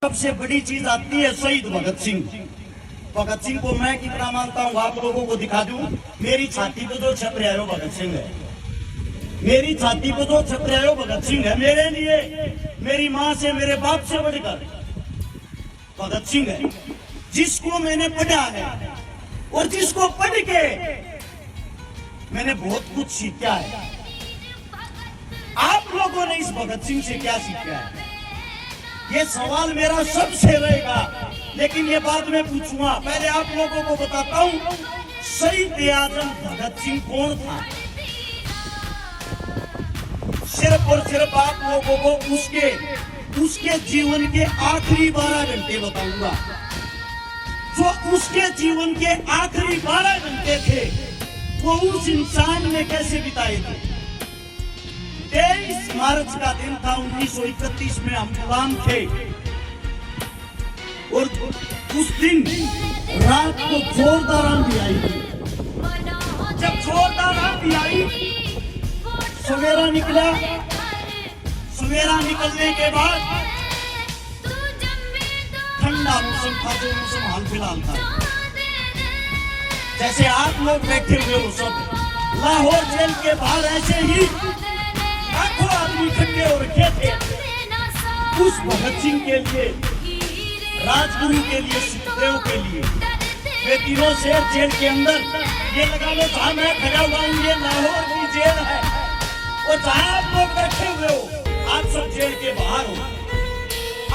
सबसे बड़ी चीज आती है शहीद भगत सिंह। भगत सिंह को मैं कितना मानता हूँ आप लोगों को दिखा दूं। मेरी छाती पे जो छप रहा है वो भगत सिंह है। मेरी छाती पे जो छप रहा है वो भगत सिंह है। मेरे लिए मेरी माँ से मेरे बाप से बढ़कर भगत सिंह है, जिसको मैंने पढ़ा है और जिसको पढ़ के मैंने बहुत कुछ सीखा है। आप लोगों ने इस भगत सिंह से क्या सीखा है, ये सवाल मेरा सबसे रहेगा, लेकिन ये बाद में पूछूंगा। पहले आप लोगों को बताता हूं शहीद आजम भगत सिंह कौन था। सिर्फ और सिर्फ आप लोगों को उसके जीवन के आखिरी 12 घंटे बताऊंगा। जो उसके जीवन के आखिरी 12 घंटे थे वो उस इंसान ने कैसे बिताए थे। 23 मार्च का दिन था 1931 में हम गुलाम थे और उस दिन रात को जोरदार आंधी आई। जब जोरदार आंधी आई सवेरा निकला। सवेरा निकलने के बाद ठंडा मौसम था, जो मौसम हाल फिलहाल था। जैसे आप लोग बैठे हुए हो सब लाहौर जेल के बाहर ऐसे ही लाखों आदमी इकट्ठे हो रखे थे उस भगत सिंह के लिए, राजगुरु के लिए, सुखदेव के लिए। वे तीनों शेर जेल के अंदर, ये लगा लो जहां मैं खड़ा हुआ हूं ये लाहौर की जेल है और जहां आप लोग बैठे हुए हो आप सब जेल के बाहर हो।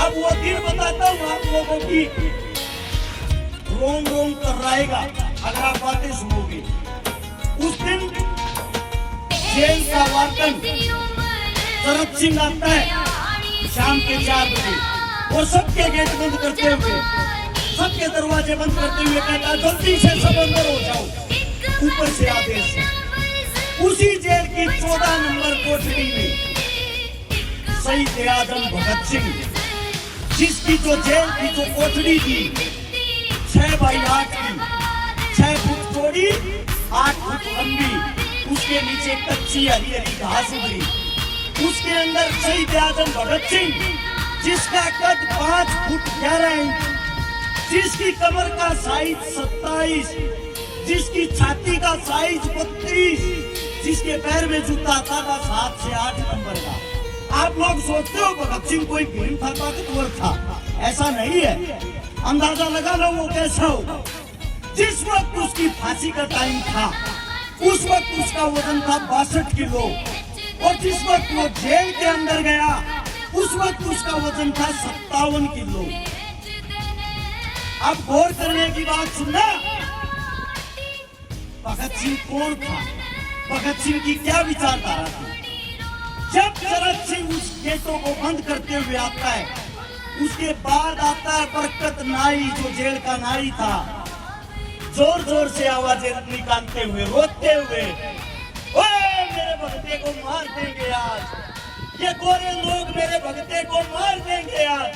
अब वो दिन बताता हूं आप लोगों की, रोम रोम कर रहेगा अगर आप बातें सुनोगे। उस दिन जेल का वार्डन शरद सिंह आता है शाम के 4 बजे और सबके गेट बंद करते हुए, सबके दरवाजे बंद करते हुए कहता जल्दी से सब अंदर हो जाओ, ऊपर से आदेश है। उसी जेल की 14 नंबर कोठरी में शहीद आजम भगत सिंह, जिसकी जो जेल की जो कोठरी थी 6 बाई 8 की, 6 फुट चौड़ी 8 फुट लंबी, उसके नीचे कच्ची हरी हरी घास उगरी। उसके अंदर शहीद आजम भगत सिंह, जिसका कद 5 फुट 11 इंच, जिसकी कमर का साइज 27, जिसकी छाती का साइज 32, जिसके पैर में जूता था 7 से 8 नंबर का। आप लोग सोचते हो भगत सिंह कोई भीम था, ताकतवर था, ऐसा नहीं है। अंदाजा लगा लो वो कैसा होगा। जिस वक्त उसकी फांसी का टाइम था उस वक्त उसका वजन था 62 किलो और जिस वक्त वो जेल के अंदर गया उस वक्त उसका वजन था 57 किलो। अब गौर करने की बात सुनना, भगत सिंह कौन था, भगत सिंह की क्या विचारधारा थी। जब शरद सिंह उस गेटों को बंद करते हुए आता है, उसके बाद आता है बरकत नाई, जो जेल का नाई था, जोर जोर से आवाजें निकालते हुए, रोते हुए, ओए मेरे भगते को मार देंगे आज, ये गोरे लोग मेरे भगते को मार देंगे आज।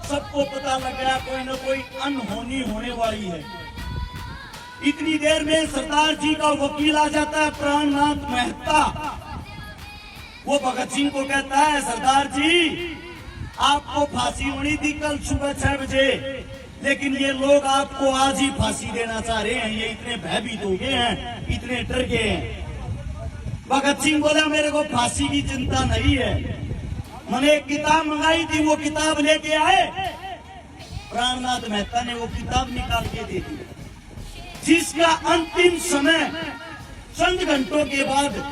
सबको पता लग गया कोई न कोई अनहोनी होने वाली है। इतनी देर में सरदार जी का वकील आ जाता है, प्राणनाथ मेहता। वो भगत सिंह को कहता है सरदार जी आपको फांसी होनी थी कल सुबह 6 बजे, लेकिन ये लोग आपको आज ही फांसी देना चाह रहे हैं, ये इतने भयभीत हो गए हैं, इतने डर गए हैं। भगत सिंह बोला मेरे को फांसी की चिंता नहीं है, मैंने एक किताब मंगाई थी, वो किताब लेके आए। प्राणनाथ मेहता ने वो किताब निकाल के दे दी, जिसका अंतिम समय चंद घंटों के बाद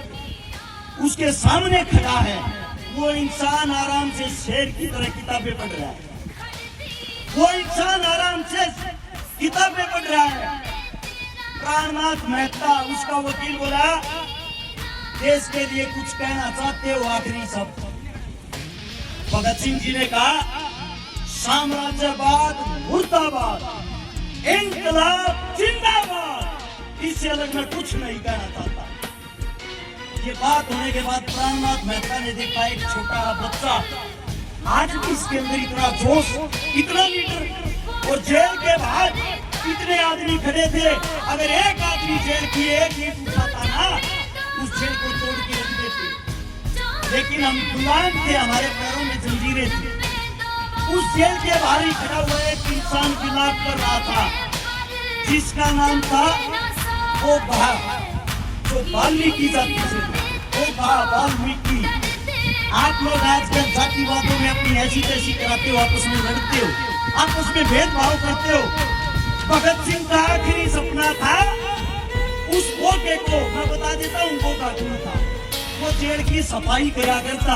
उसके सामने खड़ा है। वो इंसान आराम से शेर की तरह किताबें पढ़ रहा है, वो इंसान आराम से किताबें पढ़ रहा है। प्राणनाथ मेहता उसका वकील बोला देश के लिए कुछ कहना चाहते हो आखिरी शब्द। भगत सिंह जी ने कहा साम्राज्यवाद मुर्दाबाद, इंकलाब जिंदाबाद, इससे अलग मैं कुछ नहीं कहना चाहता। ये बात होने के बाद प्राणनाथ मेहता ने देखा एक छोटा बच्चा, आज भी इसके अंदर इतना जोश, इतना लीडर, और जेल के बाहर इतने आदमी खड़े थे। अगर एक आदमी जेल की एक ईंट उठाता ना, उस जेल को तोड़ के रख देते। लेकिन हम गुलाम थे, हमारे पैरों में जंजीरें थी। उस जेल के बाहर ही खड़ा हुआ एक इंसान विलाप कर रहा था, जिसका नाम था वो जो वाल्मीकि जाति से वो वाल्मीकि। आप लोग आजकल जातिवादों में अपनी ऐसी तैसी कराते हो, आपस में लड़ते हो, आपस में भेदभाव करते हो। भगत सिंह का आखिरी सपना था उस गोके को, मैं बता देता हूँ गोका क्यों था। वो जेल की सफाई करा करता,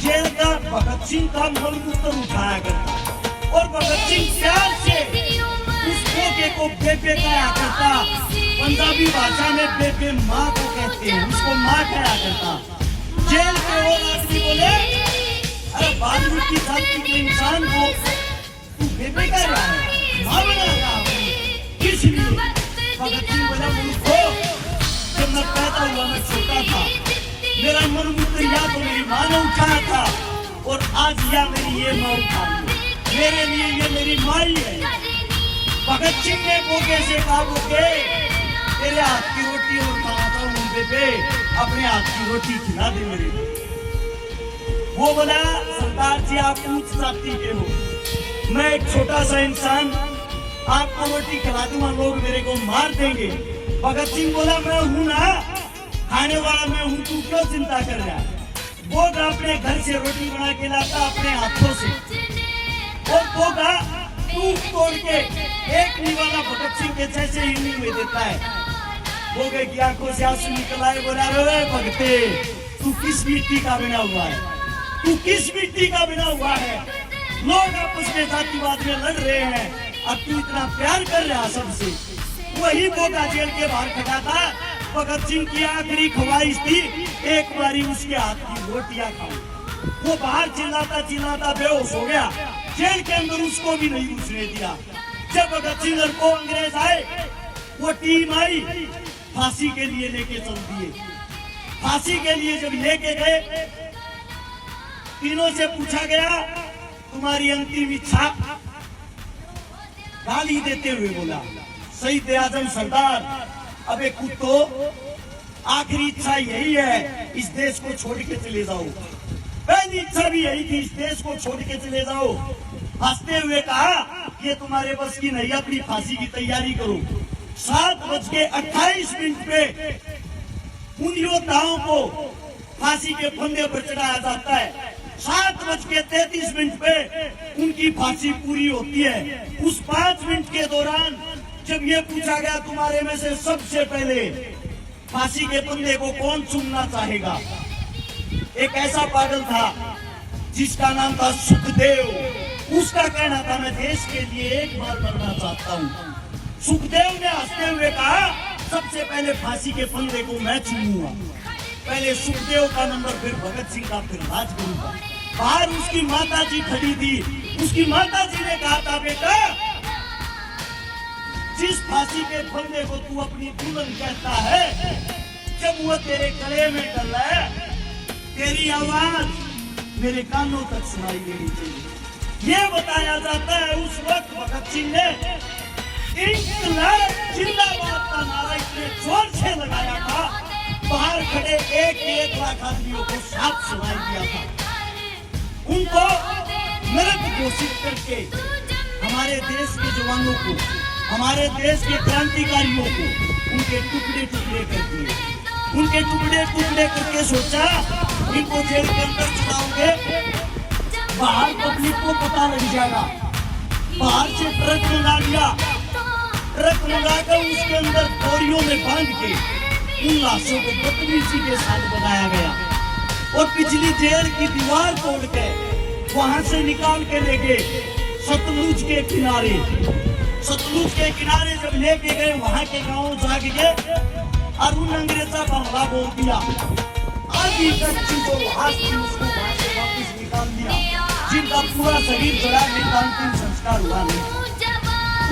जेल का भगत सिंह का मलमूत्र उठाया करता, और भगत सिंह प्यार से उस गोके को बेबे कहा करता। पंजाबी भाषा में बेबे माँ को कहते हैं, उसको माँ कहा करता। जेल के वो आदमी बोले, अरे वाल्मीकि जाति के इंसान को तू बेबे कह रहा है, माँ बना रहा है, किस लिए? भगत सिंह बोला, मुझको जब मैं पैदा हुआ मैं छोटा था, मेरा मलमूत्र या तो मेरी माँ ने उठाया था, और आज या मेरी ये माँ उठा ली, मेरे लिए ये मेरी माँ ही है। भगत सिंह ने गोके से कहा, गोके तेरे हाथ की रोटी और खाता हूँ बेबे, अपने हाथ की रोटी खिला दे मेरे लिए। वो बोला, सरदार जी आप उच्च जाति के हो, मैं एक छोटा सा इंसान, आपको रोटी खिला दूंगा, लोग मेरे को मार देंगे। भगत सिंह बोला, मैं हूं ना, खाने वाला मैं हूं, तू क्यों चिंता कर रहा है? वो अपने घर से रोटी बना के लाता अपने हाथों से, और वो टूट तोड़ के एक निवाला भगत सिंह के जैसे ही में देता है। वो की आंखों से आंसू निकल आए, बोला, रे भगते तू किस मिट्टी का बना हुआ है, तू किस मिट्टी का बना हुआ है? लोग आपस में जातिवाद में लड़ रहे हैं और तू इतना प्यार कर रहा सबसे। वही गोका जेल के बाहर खड़ा था। भगत सिंह की आखिरी ख्वाहिश थी एक बारी उसके हाथ की रोटियां खाऊं। वो बाहर चिल्लाता चिल्लाता बेहोश हो गया, जेल के अंदर उसको भी नहीं घुसने दिया। जब भगत सिंह को अंग्रेज आए, वो टीम आई, फांसी के लिए लेके चल दिए। फांसी के लिए जब लेके गए, तीनों से पूछा गया तुम्हारी अंतिम इच्छा? गाली देते हुए बोला, शहीद आजम सरदार, अबे कुत्तो, आखिरी इच्छा यही है, इस देश को छोड़ के चले जाओ। पहली इच्छा भी यही थी, इस देश को छोड़ के चले जाओ। हंसते हुए कहा, ये तुम्हारे बस की नहीं, अपनी फांसी की तैयारी करो। 7:28 पे उन योद्धाओं को फांसी के फंदे पर चढ़ाया जाता है। 7:33 पे उनकी फांसी पूरी होती है। उस 5 मिनट के दौरान जब ये पूछा गया तुम्हारे में से सबसे पहले फांसी के फंदे को कौन चूमना चाहेगा, एक ऐसा पागल था जिसका नाम था सुखदेव। उसका कहना था मैं देश के लिए एक बार मरना चाहता हूँ। सुखदेव ने हंसते हुए कहा, सबसे पहले फांसी के फंदे को मैं चूमूंगा। पहले सुखदेव का नंबर, फिर भगत सिंह का, फिर राजगुरु का। बाहर उसकी माता जी खड़ी थी। उसकी माता जी ने कहा था, बेटा जिस फांसी के फंदे को तू अपनी दुल्हन कहता है, जब वो तेरे गले में डला है, तेरी आवाज मेरे कानों तक सुनाई देनी चाहिए। ये बताया जाता है उस वक्त भगत सिंह ने इंकलाब जिंदाबाद का नारा इतने जोर से लगाया था, बाहर खड़े 1 लाख आदमियों को साथ सुनाई दिया था। उनको मृत घोषित करके हमारे देश के जवानों को, हमारे देश के क्रांतिकारियों को उनके टुकड़े टुकड़े कर दिए। उनके टुकड़े टुकड़े करके सोचा इनको जेल के अंदर चलाओगे, बाहर पब्लिक को पता लग जाएगा। बाहर से ट्रक मंगा लिया, ट्रक मंगाकर उसके अंदर बोरियों में बांध के उन लाशों को बदतमीजी के साथ बनाया गया और पिछली जेल की दीवार तोड़ के वहां से निकाल के ले गए सतलुज के किनारे। सतलुज के किनारे जब लेके गए, वहां के गांव जाग गए और उन अंग्रेजा का हमला बोल दिया। आधी कच्ची को उसको वहां से वापस निकाल दिया, जिनका पूरा शरीर जला, जिनका अंतिम संस्कार हुआ नहीं।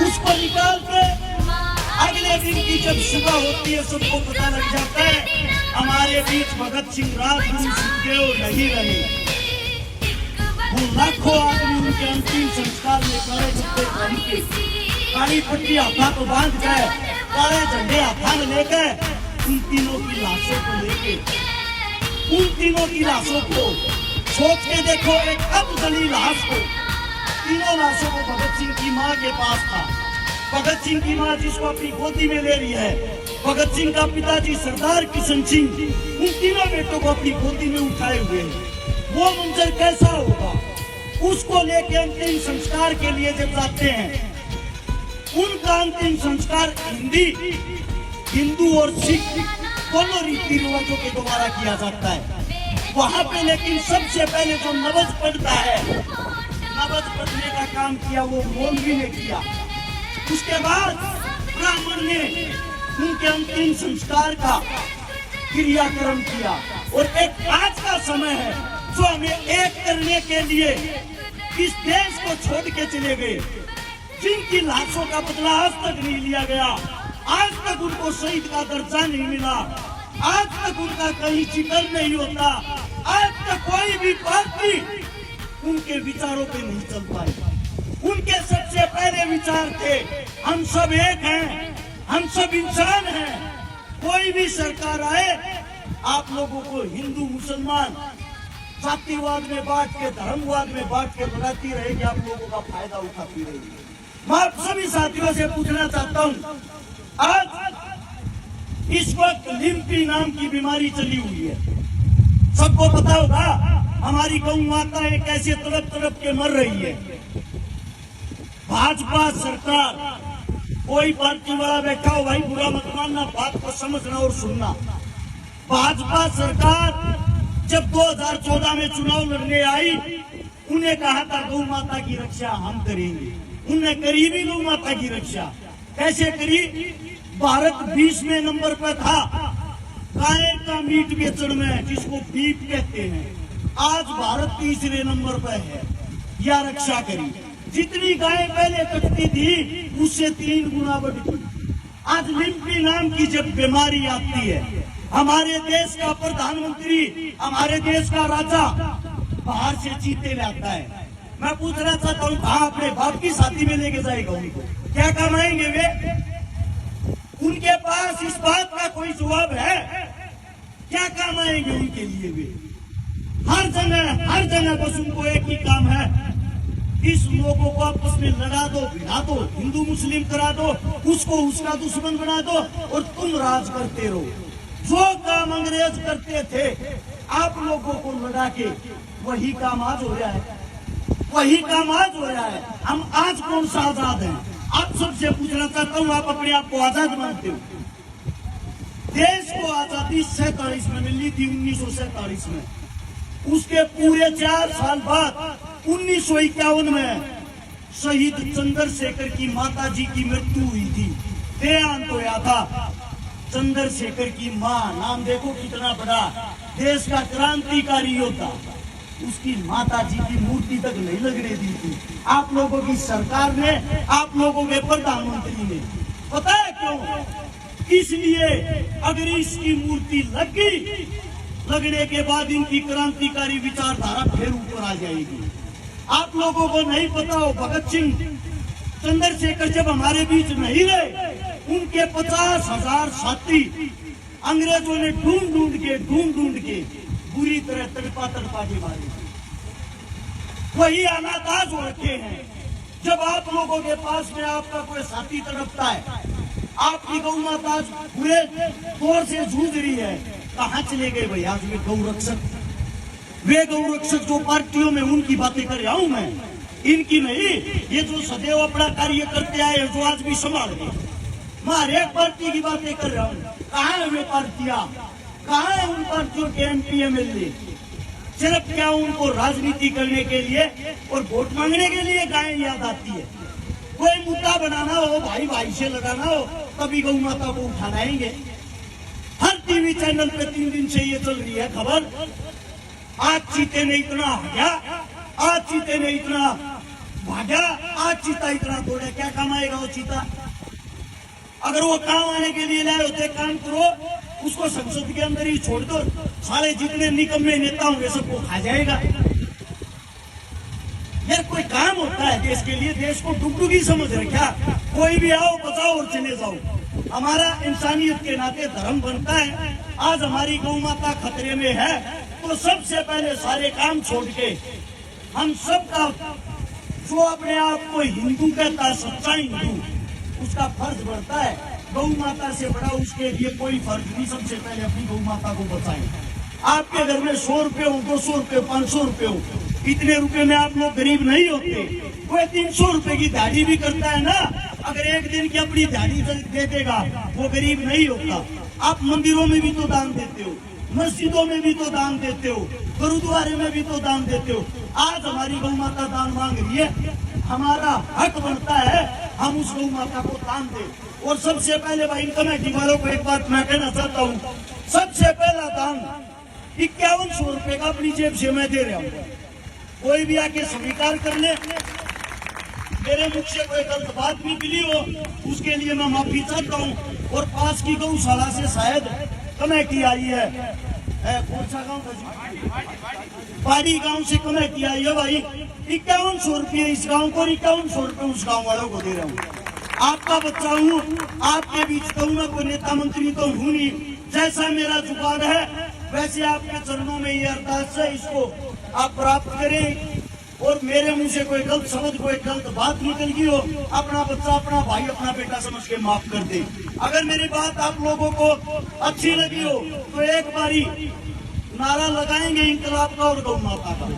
उसको निकाल के अगले दिन की जब सुबह होती है, सबको पता लग जाता है हमारे बीच भगत सिंह, राजगुरु, सुखदेव नहीं रहे। वो लाखों आदमी उनके अंतिम संस्कार में काले झंडे पहन के, काली पट्टी हाथा को बांध गए, काले झंडे हाथा में लेकर उन तीनों की लाशों को लेके, उन तीनों की लाशों को सोच के देखो, एक अफजली लाश को लाशों को भगत सिंह की माँ के पास था। भगत सिंह की माँ जिसको अपनी गोदी में ले रही है, भगत सिंह का पिताजी सरदार किशन सिंह, उन तीनों बेटों को अपनी गोदी में उठाए हुए हैं। वो मंजर कैसा होगा? उसको लेके अंतिम संस्कार के लिए जब जाते हैं, उनका अंतिम संस्कार हिंदू और सिख दोनों रीति रिवाजों के द्वारा किया जाता है। वहां पे लेकिन सबसे पहले जो नवज पढ़ता है, नवज पढ़ने का काम किया वो मौलवी ने किया। उसके बाद ब्राह्मण ने उनके अंतिम संस्कार का क्रियाक्रम किया। और एक आज का समय है जो हमें एक करने के लिए इस देश को छोड़ के चले गए, जिनकी लाशों का बदला आज तक नहीं लिया गया, आज तक उनको शहीद का दर्जा नहीं मिला, आज तक उनका कहीं जिक्र नहीं होता, आज तक कोई भी पार्टी उनके विचारों पे नहीं चल पाई। उनके सबसे पहले विचार थे हम सब एक हैं, हम सब इंसान हैं। कोई भी सरकार आए आप लोगों को हिंदू मुसलमान जातिवाद में बांट के, धर्मवाद में बांट के बनाती रहेगी, आप लोगों का फायदा उठाती रहेगी। मैं आप सभी साथियों से पूछना चाहता हूँ, आज इस वक्त लिम्पी नाम की बीमारी चली हुई है। सबको पता होगा हमारी गौ माताएं कैसे तड़प तड़प के मर रही है। भाजपा सरकार, कोई पार्टी वाला बैठा हो भाई बुरा मत मानना, बात को समझना और सुनना। भाजपा सरकार जब 2014 में चुनाव लड़ने आई, उन्हें कहा था गौ माता की रक्षा हम करेंगे। उन्होंने करी भी गौ माता की रक्षा। कैसे करी? भारत 20वें नंबर पर था गाय का मीट बेचने में, जिसको बीफ कहते हैं। आज भारत 3रे नंबर पर है। यह रक्षा करी। जितनी गाय पहले कटती थी उससे 3 गुना बढ़ गई। आज लिम्पी नाम की जब बीमारी आती है, हमारे देश का प्रधानमंत्री, हमारे देश का राजा बाहर से चीते लाता है। मैं पूछना चाहता हूँ कहाँ अपने बाप की शादी में लेके जाएगा उनको? क्या कमाएंगे वे? उनके पास इस बात का कोई जवाब है? क्या काम आएंगे उनके लिए वे? हर जगह बस उनको एक ही काम है, इस लोगों को आपस में लड़ा दो, भिड़ा दो, हिंदू मुस्लिम करा दो, उसको उसका दुश्मन बना दो और तुम राज करते रहो। जो काम अंग्रेज करते थे आप लोगों को लड़ा के, वही काम आज हो रहा है, वही काम आज हो रहा है। हम आज कौन सा आजाद हैं? आप सबसे पूछना चाहता हूँ, आप अपने आप को आजाद मानते हो? देश को आजादी 47 में मिली थी, 1947 में। उसके पूरे 4 साल बाद 1951 में शहीद चंद्रशेखर की माता जी की मृत्यु हुई थी। देहांत होया था चंद्रशेखर की माँ। नाम देखो कितना बड़ा, देश का क्रांतिकारी योद्धा। उसकी माता जी की मूर्ति तक नहीं लगने दी थी आप लोगों की सरकार ने, आप लोगों के प्रधानमंत्री ने। पता है क्यों? इसलिए अगर इसकी मूर्ति लग गई, लगने के बाद इनकी क्रांतिकारी विचारधारा फिर ऊपर आ जाएगी। आप लोगों को नहीं पता हो, भगत सिंह चंद्रशेखर जब हमारे बीच नहीं रहे, उनके 50,000 साथी अंग्रेजों ने ढूंढ के बुरी तरह तड़पा के मारे। वही अनाथ हो रखे हैं। जब आप लोगों के पास में आपका कोई साथी तड़पता है, आपकी गौ माता बुरे दौर से जूझ रही है, कहाँ चले गए भाई आज वे गौ रक्षक? वे गौ रक्षक जो पार्टियों में, उनकी बातें कर रहा हूं मैं, इनकी नहीं। ये जो सदैव अपना कार्य करते आए, जो आज भी संभाल गए, मैं हर एक पार्टी की बातें कर रहा हूँ। कहाँ है वे पार्टियां? कहाँ है उन पार्टियों के MP MLA? सिर्फ क्या उनको राजनीति करने के लिए और वोट मांगने के लिए गाय याद आती है? कोई मुद्दा बनाना हो, भाई से लड़ाना हो, तभी गौ माता को उठा लाएंगे। हर टीवी चैनल पे 3 दिन से ये चल रही है खबर, आज चीते ने इतना भागा, आज चीते ने इतना भागा, आज चीता इतना दौड़ा। क्या काम आएगा वो चीता? अगर वो काम आने के लिए लाए होते, काम करो, उसको संसद के अंदर ही छोड़ दो, सारे जितने निकम्मे नेता होंगे सबको खा जाएगा। यार कोई काम होता है देश के लिए, देश को डुगडुगी समझ रखा, कोई भी आओ बचाओ और चले जाओ। हमारा इंसानियत के नाते धर्म बनता है। आज हमारी गौ माता खतरे में है, तो सबसे पहले सारे काम छोड़ के हम सबका जो अपने आप को हिंदू कहता है, सच्चा हिंदू, उसका फर्ज बनता है गौ माता से बड़ा उसके लिए कोई फर्ज नहीं। सबसे पहले अपनी गौ माता को बचाएं। आपके घर में 100 रुपए हो, 200 रुपए, 500 रुपए हो, इतने रुपए में आप लोग गरीब नहीं होते। कोई 300 रुपए की दाढ़ी भी करता है ना, अगर एक दिन की अपनी दाढ़ी दे देगा वो गरीब नहीं होता। आप मंदिरों में भी तो दान देते हो, मस्जिदों में भी तो दान देते हो, गुरुद्वारे में भी तो दान देते हो। आज हमारी गौ माता दान मांग रही है, हमारा हक बनता है हम उस गौ माता को दान दें। और सबसे पहले भाई कमेटी वालों को एक बात मैं कहना चाहता हूँ, सबसे पहला दान 5100 रुपए का अपनी जेब से मैं दे रहा हूँ। कोई भी आके स्वीकार कर ले, मेरे मुख से कोई गलत बात निकली हो उसके लिए मैं माफी चाहता हूँ। और पास की गौशाला से शायद कमेटी आई है, कौन सा गाँव, पहाड़ी गांव से कमेटी आई है भाई। 5100 रुपये इस गांव को, 5100 रुपये उस गांव वालों को दे रहा हूँ। आपका बच्चा हूँ, आपके बीच तो मैं कोई नेता मंत्री तो हूँ नहीं। जैसा मेरा जुबान है वैसे आपके चरणों में ये अरदास है, इसको आप प्राप्त करें। और मेरे मुंह से कोई गलत शब्द, कोई गलत बात निकल गई हो, अपना बच्चा, अपना भाई, अपना बेटा समझ के माफ कर दे। अगर मेरी बात आप लोगों को अच्छी लगी हो तो एक बारी नारा लगाएंगे इंकलाब का और गौ माता का।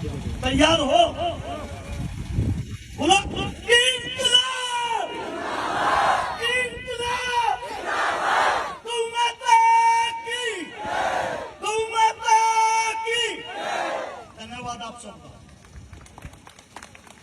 तैयार हो? बोलो।